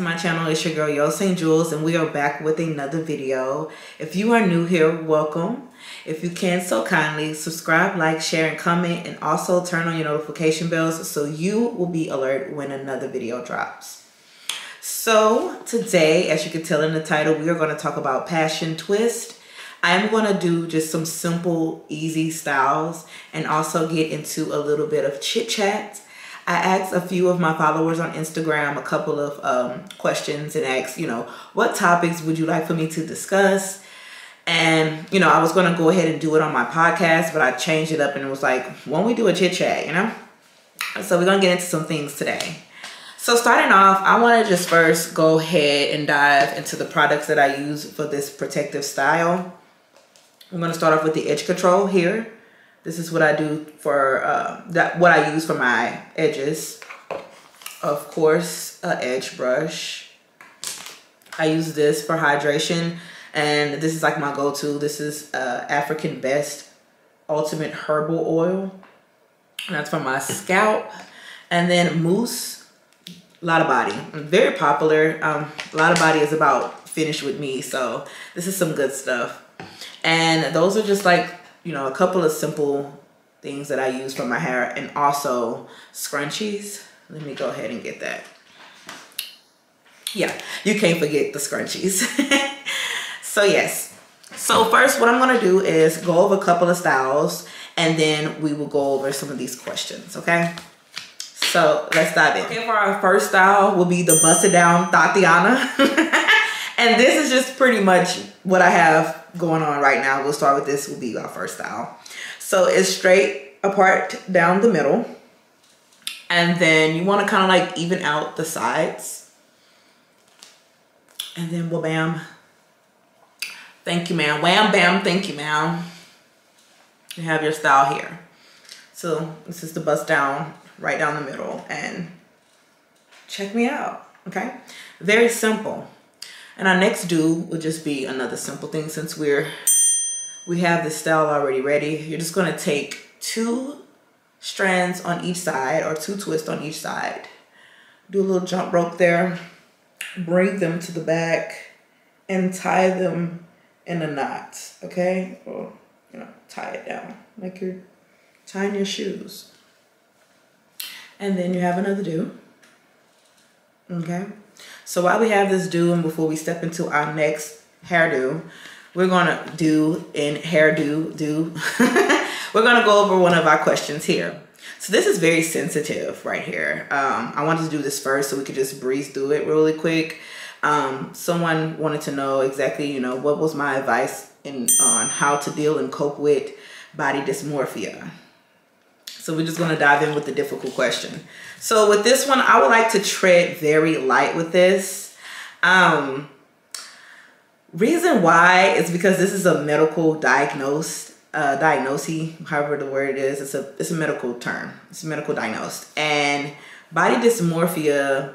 to my channel. It's your girl Yo St. Jules, and we are back with another video. If you are new here, welcome. If you can so kindly subscribe, like, share, and comment, and also turn on your notification bells so you will be alert when another video drops. So today, as you can tell in the title, we are going to talk about passion twist. I am going to do just some simple, easy styles and also get into a little bit of chit chat. I asked a few of my followers on Instagram a couple of questions and asked, what topics would you like for me to discuss? And, I was going to go ahead and do it on my podcast, but I changed it up and it was like, why don't we do a chit chat, So we're going to get into some things today. So starting off, I want to just first go ahead and dive into the products that I use for this protective style. I'm going to start off with the edge control here. This is what I do for, what I use for my edges. Of course, an edge brush. I use this for hydration, and this is like my go-to. This is African Best Ultimate Herbal Oil. And that's for my scalp. And then mousse, a lot of body. Very popular. A lot of body is about finished with me, so this is some good stuff. And those are just like, a couple of simple things that I use for my hair, and also scrunchies. Let me go ahead and get that. Yeah, you can't forget the scrunchies. So yes. So first what I'm going to do is go over a couple of styles, and then we will go over some of these questions, okay? So let's dive in. Okay, for our first style will be the Bust It Down Tatiana. And this is just pretty much what I have going on right now. We'll start with this, will be our first style. So it's straight apart down the middle. And then you want to kind of like even out the sides. And then bam. Thank you, ma'am. Wham, bam, thank you, ma'am. You have your style here. So this is the bust down right down the middle. And check me out, okay? Very simple. And our next do will just be another simple thing. Since we have this style already ready, you're just going to take 2 strands on each side, or 2 twists on each side. Do a little jump rope there, bring them to the back, and tie them in a knot, okay? Or, tie it down like you're tying your shoes. And then you have another do, okay? So while we have this do, and before we step into our next hairdo, we're gonna do in hairdo do. We're gonna go over one of our questions here. So this is very sensitive right here. I wanted to do this first so we could just breeze through it really quick. Someone wanted to know exactly, what was my advice on how to deal and cope with body dysmorphia. So we're just going to dive in with the difficult question. So with this one, I would like to tread very light with this. Reason why is because this is a medical diagnosis, however the word is. It's a medical term. It's medical diagnosed. And body dysmorphia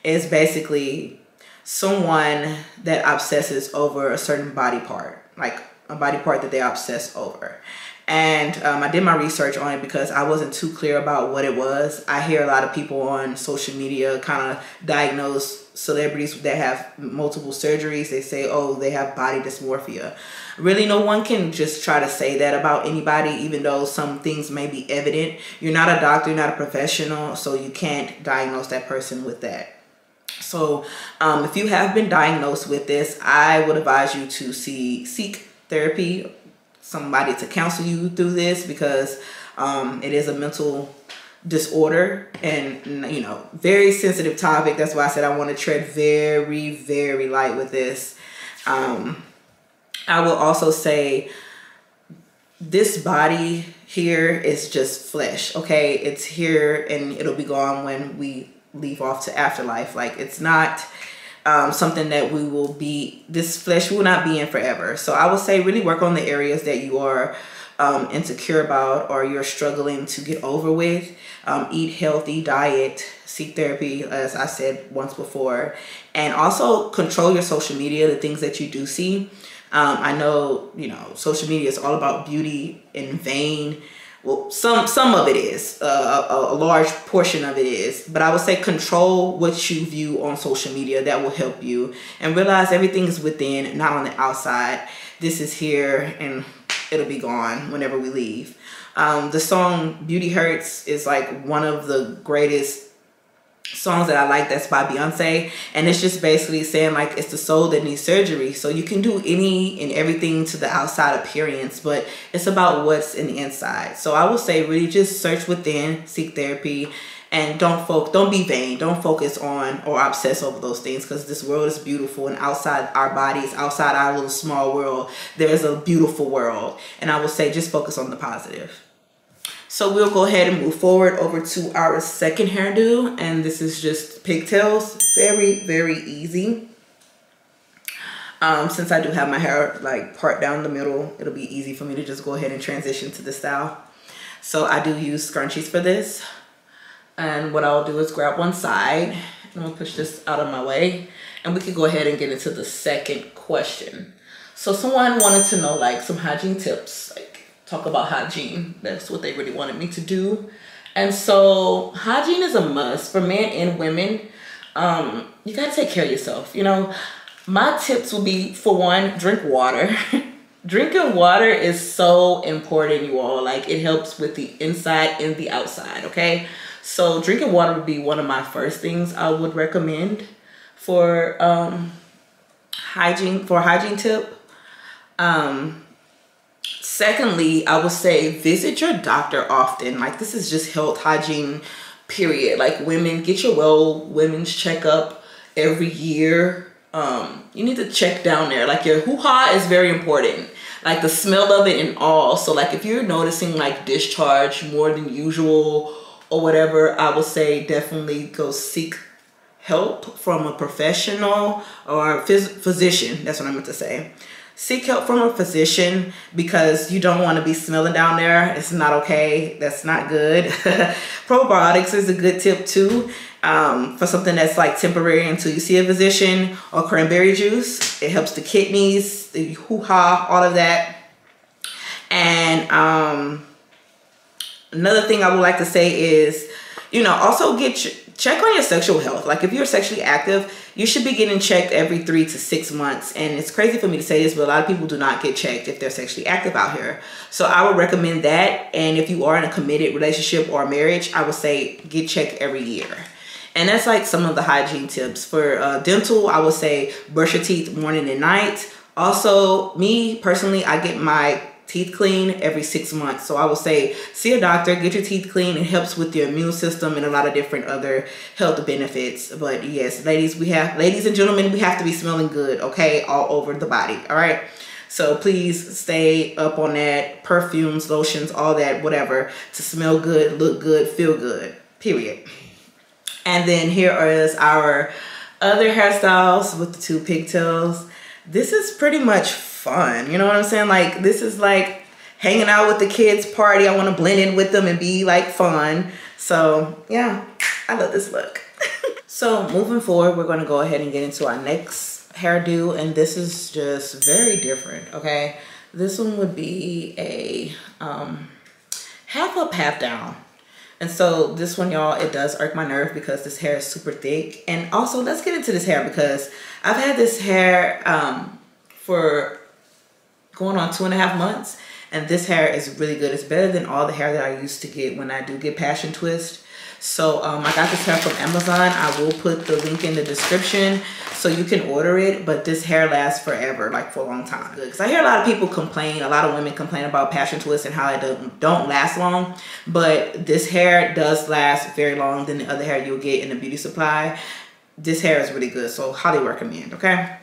is basically someone that obsesses over a certain body part, like a body part that they obsess over. And I did my research on it because I wasn't too clear about what it was. I hear a lot of people on social media kind of diagnose celebrities that have multiple surgeries. They say, oh, they have body dysmorphia. Really, no one can just try to say that about anybody, even though some things may be evident. You're not a doctor, you're not a professional, so you can't diagnose that person with that. So if you have been diagnosed with this, I would advise you to seek therapy, somebody to counsel you through this, because it is a mental disorder and very sensitive topic. That's why I said I want to tread very, very light with this. I will also say this body here is just flesh, okay? It's here and it'll be gone when we leave off to afterlife. Like, it's not something that this flesh will not be in forever. So I would say really work on the areas that you are insecure about, or you're struggling to get over with. Eat healthy, diet, seek therapy, as I said once before, and also control your social media, the things that you do see. I know, social media is all about beauty and vain, Well, some of it is, a large portion of it is, but I would say control what you view on social media. That will help you, and realize everything is within, not on the outside. This is here and it'll be gone whenever we leave. The song Beauty Hurts is like one of the greatest songs that I like. That's by Beyonce, and it's just basically saying like it's the soul that needs surgery. So you can do any and everything to the outside appearance, but it's about what's in the inside. So I will say really just search within, seek therapy, and don't be vain. Don't focus on or obsess over those things, because this world is beautiful, and outside our bodies, outside our little small world, there's a beautiful world. And I will say just focus on the positive. So we'll go ahead and move forward over to our second hairdo, and this is just pigtails. Very, very easy. Since I do have my hair like part down the middle, it'll be easy for me to just go ahead and transition to the style. So I do use scrunchies for this. And what I'll do is grab one side, and I'm gonna push this out of my way, and we can go ahead and get into the second question. So someone wanted to know like some hygiene tips, like talk about hygiene. That's what they really wanted me to do. And so hygiene is a must for men and women. You gotta take care of yourself. You know, my tips will be, for one, drink water. Drinking water is so important, you all. Like, it helps with the inside and the outside, okay? So drinking water would be one of my first things I would recommend for hygiene tip. Secondly, I would say visit your doctor often. Like, this is just health hygiene, period. Like, women, get your women's checkup every year. You need to check down there. Like, your hoo-ha is very important. Like, the smell of it and all. So, like, if you're noticing, like, discharge more than usual or whatever, I would say definitely go seek help from a professional or a physician. That's what I meant to say. Seek help from a physician, because you don't want to be smelling down there. It's not okay. That's not good. Probiotics is a good tip too, for something that's like temporary until you see a physician. Or cranberry juice. It helps the kidneys, the hoo-ha, all of that. And another thing I would like to say is, you know, also check on your sexual health. Like, if you're sexually active, you should be getting checked every 3 to 6 months. And it's crazy for me to say this, but a lot of people do not get checked if they're sexually active out here. So I would recommend that. And if you are in a committed relationship or marriage, I would say get checked every year. And that's like some of the hygiene tips. For dental, I would say brush your teeth morning and night. Also, me personally, I get my teeth clean every 6 months. So I would say see a doctor, get your teeth clean. It helps with your immune system and a lot of different other health benefits. But yes, ladies and gentlemen, we have to be smelling good, okay, all over the body. All right. So please stay up on that. Perfumes, lotions, all that, whatever, to smell good, look good, feel good, period. And then here is our other hairstyles with the 2 pigtails. This is pretty much fun. You know what I'm saying? Like, this is like hanging out with the kids party. I want to blend in with them and be like fun. So yeah, I love this look. So moving forward, we're going to go ahead and get into our next hairdo. And this is just very different. Okay. This one would be a half up, half down. And so this one, y'all, it does irk my nerve because this hair is super thick. And also, let's get into this hair, because I've had this hair for going on 2.5 months, and this hair is really good. It's better than all the hair that I used to get when I do get passion twist. So I got this hair from Amazon. I will put the link in the description so you can order it, but this hair lasts forever, like for a long time. Because I hear a lot of people complain, a lot of women complain about passion twist and how it don't last long, but this hair does last very long than the other hair you'll get in the beauty supply. This hair is really good, so highly recommend, okay?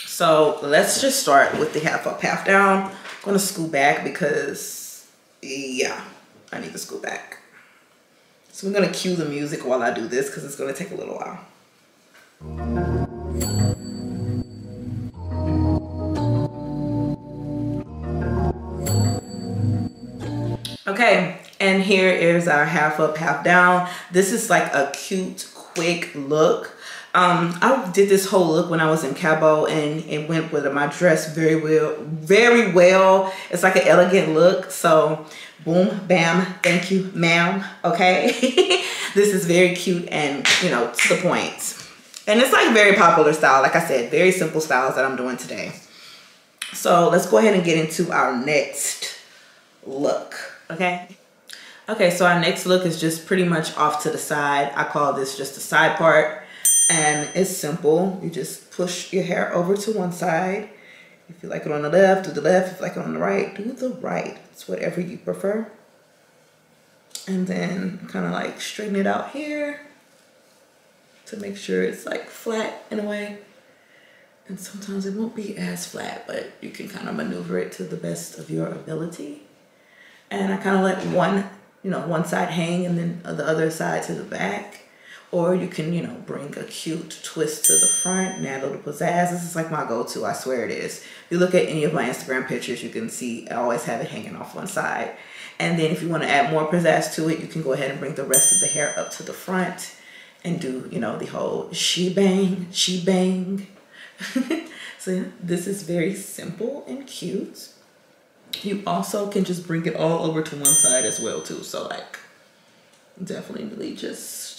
So let's just start with the half up, half down. I'm gonna scoot back because, yeah, I need to scoot back. So I'm gonna cue the music while I do this because it's gonna take a little while. Okay, and here is our half up, half down. This is like a cute, quick look. I did this whole look when I was in Cabo, and it went with my dress very well, very well. It's like an elegant look. So boom, bam, thank you, ma'am. Okay. This is very cute and, you know, to the point. And it's like very popular style. Like I said, very simple styles that I'm doing today. So let's go ahead and get into our next look. Okay. Okay, so our next look is just pretty much off to the side. I call this just the side part. And it's simple. You just push your hair over to one side. If you like it on the left, do the left. If you like it on the right, do the right. It's whatever you prefer. And then kind of like straighten it out here to make sure it's like flat in a way. And sometimes it won't be as flat, but you can kind of maneuver it to the best of your ability. And I kind of let one side hang and then the other side to the back. Or you can, you know, bring a cute twist to the front and add a little pizzazz. This is like my go-to, I swear it is. If you look at any of my Instagram pictures, you can see I always have it hanging off one side. And then if you want to add more pizzazz to it, you can go ahead and bring the rest of the hair up to the front and do, you know, the whole she-bang. So yeah, this is very simple and cute. You also can just bring it all over to one side as well too. So like, definitely just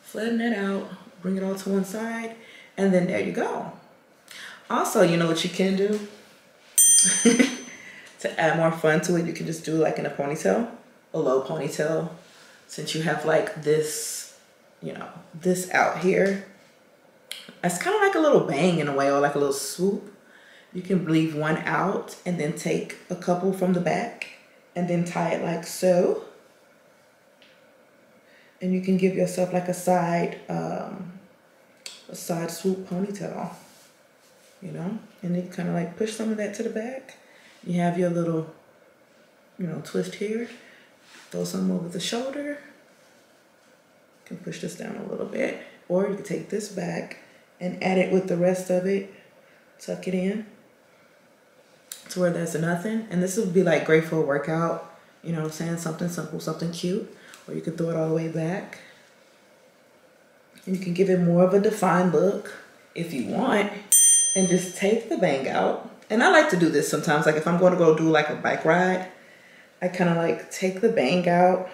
flatten it out, bring it all to one side, and then there you go. Also, you know what you can do? To add more fun to it, you can just do like in a ponytail, a low ponytail. Since you have like this, you know, this out here, it's kind of like a little bang in a way, or like a little swoop. You can leave one out and then take a couple from the back and then tie it like so. And you can give yourself like a side swoop ponytail, you know? And then you kind of like push some of that to the back. You have your little, you know, twist here. Throw some over the shoulder. You can push this down a little bit. Or you can take this back and add it with the rest of it. Tuck it in to where there's nothing. And this would be like great for a workout. You know what I'm saying? Something simple, something cute. Or you can throw it all the way back. And you can give it more of a defined look if you want. And just take the bang out. And I like to do this sometimes. Like if I'm going to go do like a bike ride, I kind of like take the bang out.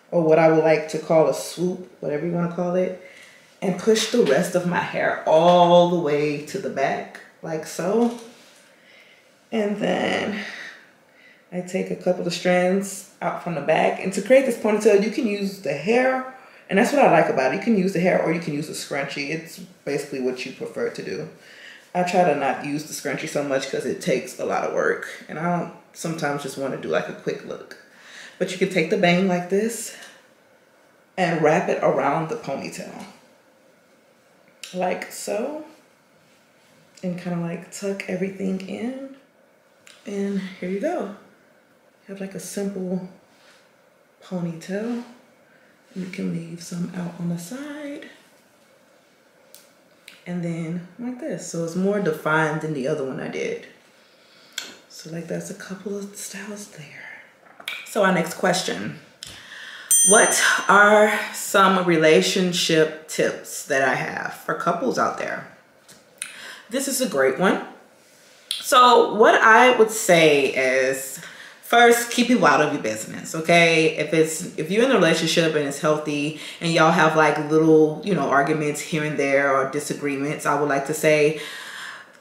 Or what I would like to call a swoop, whatever you want to call it. And push the rest of my hair all the way to the back. Like so. And then I take a couple of strands out from the back. And to create this ponytail, you can use the hair. And that's what I like about it. You can use the hair or you can use the scrunchie. It's basically what you prefer to do. I try to not use the scrunchie so much because it takes a lot of work. And I don't sometimes just want to do like a quick look. But you can take the bang like this and wrap it around the ponytail. Like so. And kind of like tuck everything in. And here you go. Have like a simple ponytail. You can leave some out on the side. And then like this. So it's more defined than the other one I did. So like that's a couple of styles there. So our next question. What are some relationship tips that I have for couples out there? This is a great one. So what I would say is, first, keep people out of your business, okay? If you're in a relationship and it's healthy and y'all have like little, you know, arguments here and there or disagreements, I would like to say,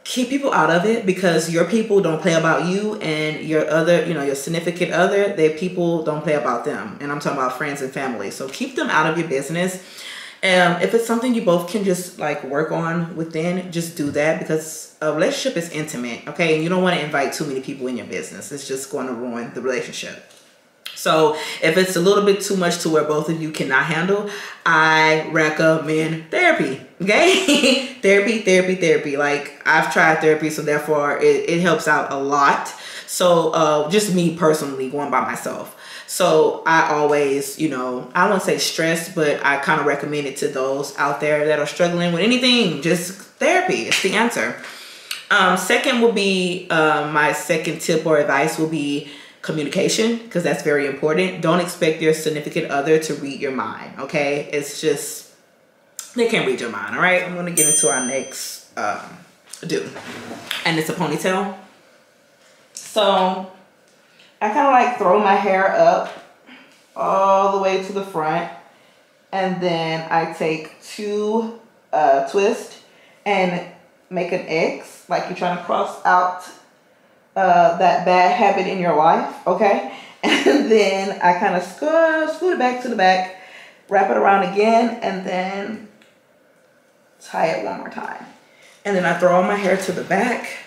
keep people out of it, because your people don't play about you, and your other, you know, your significant other, their people don't play about them. And I'm talking about friends and family. So keep them out of your business. If it's something you both can just like work on within, just do that, because a relationship is intimate, okay? And you don't want to invite too many people in your business. It's just going to ruin the relationship. So if it's a little bit too much to where both of you cannot handle, I recommend therapy, okay? Therapy. Like I've tried therapy, so therefore it helps out a lot. So just me personally going by myself. So I always, you know, I won't say stressed, but I kind of recommend it to those out there that are struggling with anything. Just therapy. It's the answer. Second will be, my second tip or advice will be communication, because that's very important. Don't expect your significant other to read your mind, okay? It's just, they can't read your mind, all right? I'm gonna get into our next do, and it's a ponytail. So I kind of like throw my hair up all the way to the front, and then I take 2 twists and make an X, like you're trying to cross out that bad habit in your life, okay? And then I kind of scoot it back to the back, wrap it around again, and then tie it one more time. And then I throw all my hair to the back,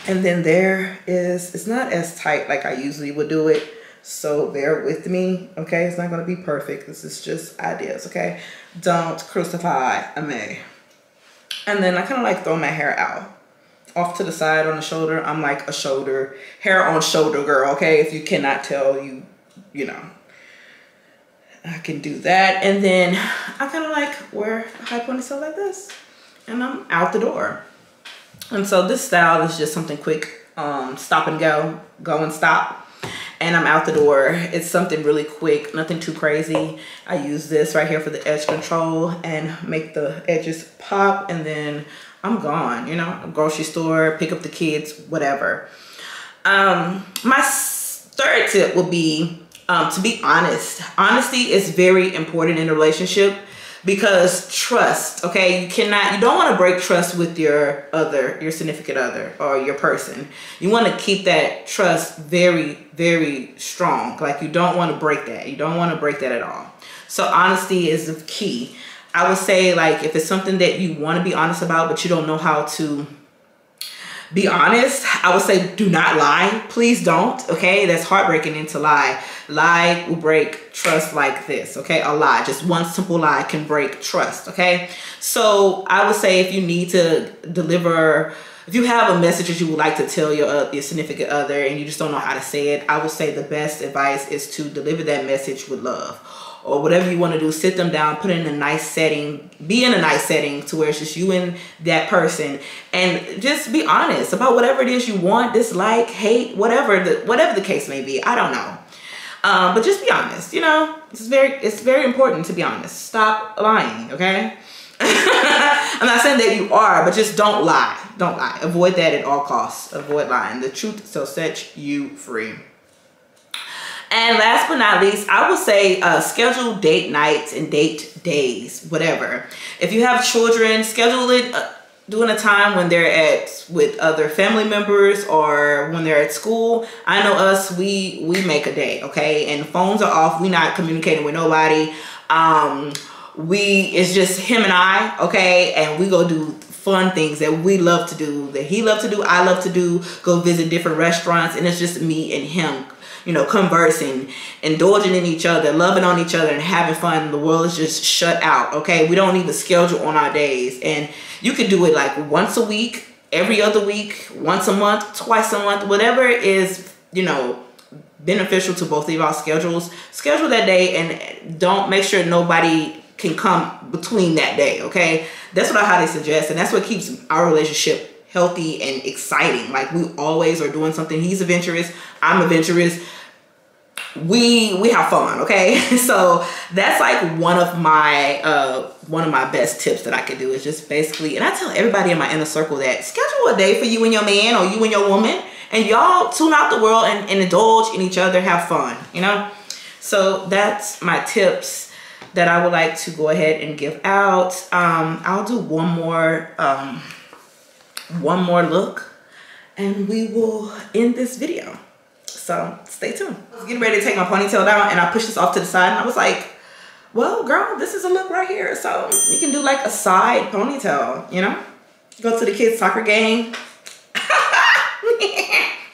and then there is, it's not as tight like I usually would do it, so bear with me, okay? It's not gonna be perfect. This is just ideas, okay? Don't crucify me. And then I kind of like throw my hair out off to the side on the shoulder. I'm like a hair on shoulder girl, okay? If you cannot tell, you know, I can do that. And then I kind of like wear a high ponytail like this, and I'm out the door. And so this style is just something quick, stop and go and stop, and I'm out the door. It's something really quick, nothing too crazy. I use this right here for the edge control and make the edges pop, and then I'm gone, you know, grocery store, pick up the kids, whatever. My third tip would be to be honest. Honesty is very important in a relationship, because trust, okay, you don't want to break trust with your significant other or your person. You want to keep that trust very, very strong. Like, you don't want to break that. You don't want to break that at all. So honesty is the key. I would say, like, if it's something that you want to be honest about, but you don't know how to be honest, I would say do not lie. Please don't, okay? That's heartbreaking to lie. Lie will break trust like this, okay? A lie, just one simple lie can break trust, okay? So I would say, if you need to deliver, if you have a message that you would like to tell your significant other and you just don't know how to say it, I would say the best advice is to deliver that message with love. Or whatever you want to do, sit them down, put it in a nice setting, be in a nice setting to where it's just you and that person, and just be honest about whatever it is you want, dislike, hate, whatever the case may be. I don't know, but just be honest. You know, it's very important to be honest. Stop lying, okay? I'm not saying that you are, but just don't lie. Don't lie. Avoid that at all costs. Avoid lying. The truth shall set you free. And last but not least, I would say schedule date nights and date days, whatever. If you have children, schedule it during a time when they're with other family members or when they're at school. I know us, we make a day, okay? And phones are off. We not communicating with nobody. It's just him and I, okay? And we go do fun things that we love to do, that he loves to do, I love to do, go visit different restaurants, and it's just me and him, you know, conversing, indulging in each other, loving on each other, and having fun. The world is just shut out, okay? We don't even schedule on our days. And you could do it like once a week, every other week, once a month, twice a month, whatever is, you know, beneficial to both of y'all schedules. Schedule that day, and don't make sure nobody can come between that day, okay? That's what I highly suggest, and that's what keeps our relationship healthy and exciting. Like, we always are doing something. He's adventurous, I'm adventurous. We have fun, okay? So that's like one of my best tips that I could do, is just basically, and I tell everybody in my inner circle that schedule a day for you and your man, or you and your woman, and y'all tune out the world and indulge in each other, have fun, you know? So that's my tips that I would like to go ahead and give out. I'll do one more look, and we will end this video. So stay tuned. I was getting ready to take my ponytail down, and I pushed this off to the side, and I was like, well, girl, this is a look right here. So you can do like a side ponytail, you know? Go to the kids' soccer game.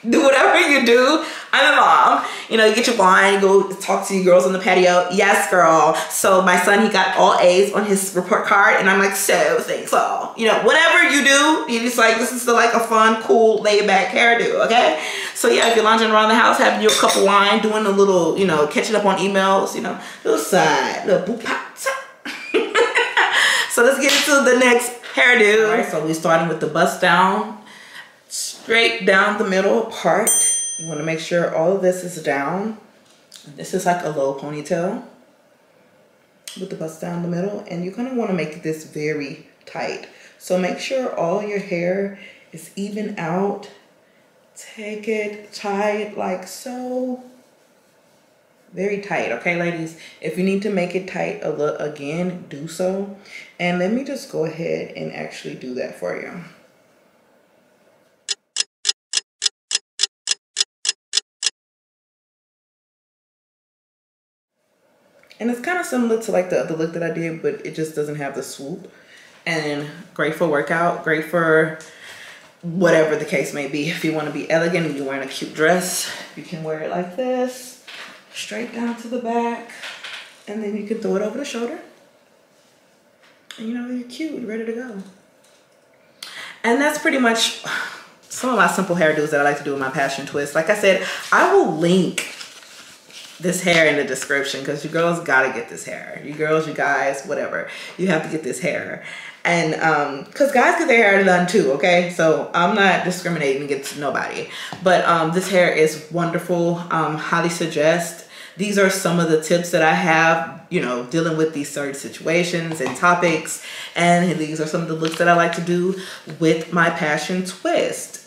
Do whatever you do. I'm a mom. You know, you get your wine, you go talk to your girls on the patio. Yes, girl. So my son, he got all A's on his report card, and I'm like, so thanks all. You know, whatever you do, you just like, this is like a fun, cool, laid back hairdo, okay? So yeah, if you're lounging around the house, having your cup of wine, doing a little, you know, catching up on emails, you know, little side, little boop pop. So let's get into the next hairdo. All right, so we're starting with the bust down, straight down the middle part. You want to make sure all of this is down. This is like a low ponytail. with the bust down the middle, and you're gonna want to make this very tight. So make sure all your hair is even out. Take it, tie it like so. Very tight, okay, ladies? If you need to make it tight again, do so. And let me just go ahead and actually do that for you. And it's kind of similar to like the other look that I did, but it just doesn't have the swoop. And great for workout, great for whatever the case may be. If you want to be elegant and you're wearing a cute dress, you can wear it like this, straight down to the back, and then you can throw it over the shoulder. And you know, you're cute, you're ready to go. And that's pretty much some of my simple hairdos that I like to do with my passion twist. Like I said, I will link this hair in the description because you girls gotta get this hair. You girls, you guys, whatever, you have to get this hair. And because guys get their hair done too, okay? So I'm not discriminating against nobody, but this hair is wonderful. Highly suggest. These are some of the tips that I have, you know, dealing with these certain situations and topics, and these are some of the looks that I like to do with my passion twist.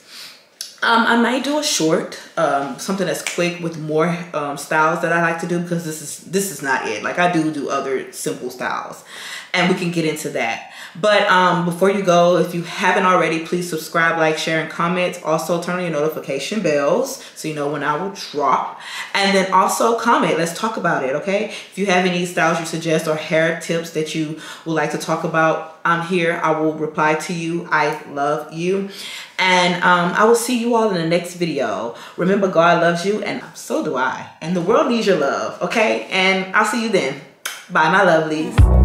I might do a short, something that's quick with more styles that I like to do, because this is not it. Like, I do other simple styles, and we can get into that. But before you go, if you haven't already, please subscribe, like, share, and comment. Also turn on your notification bells so you know when I will drop. And then also comment. Let's talk about it, okay? If you have any styles you suggest or hair tips that you would like to talk about, I'm here. I will reply to you. I love you. And I will see you all in the next video. Remember, God loves you, and so do I. And the world needs your love, okay? And I'll see you then. Bye, my lovelies.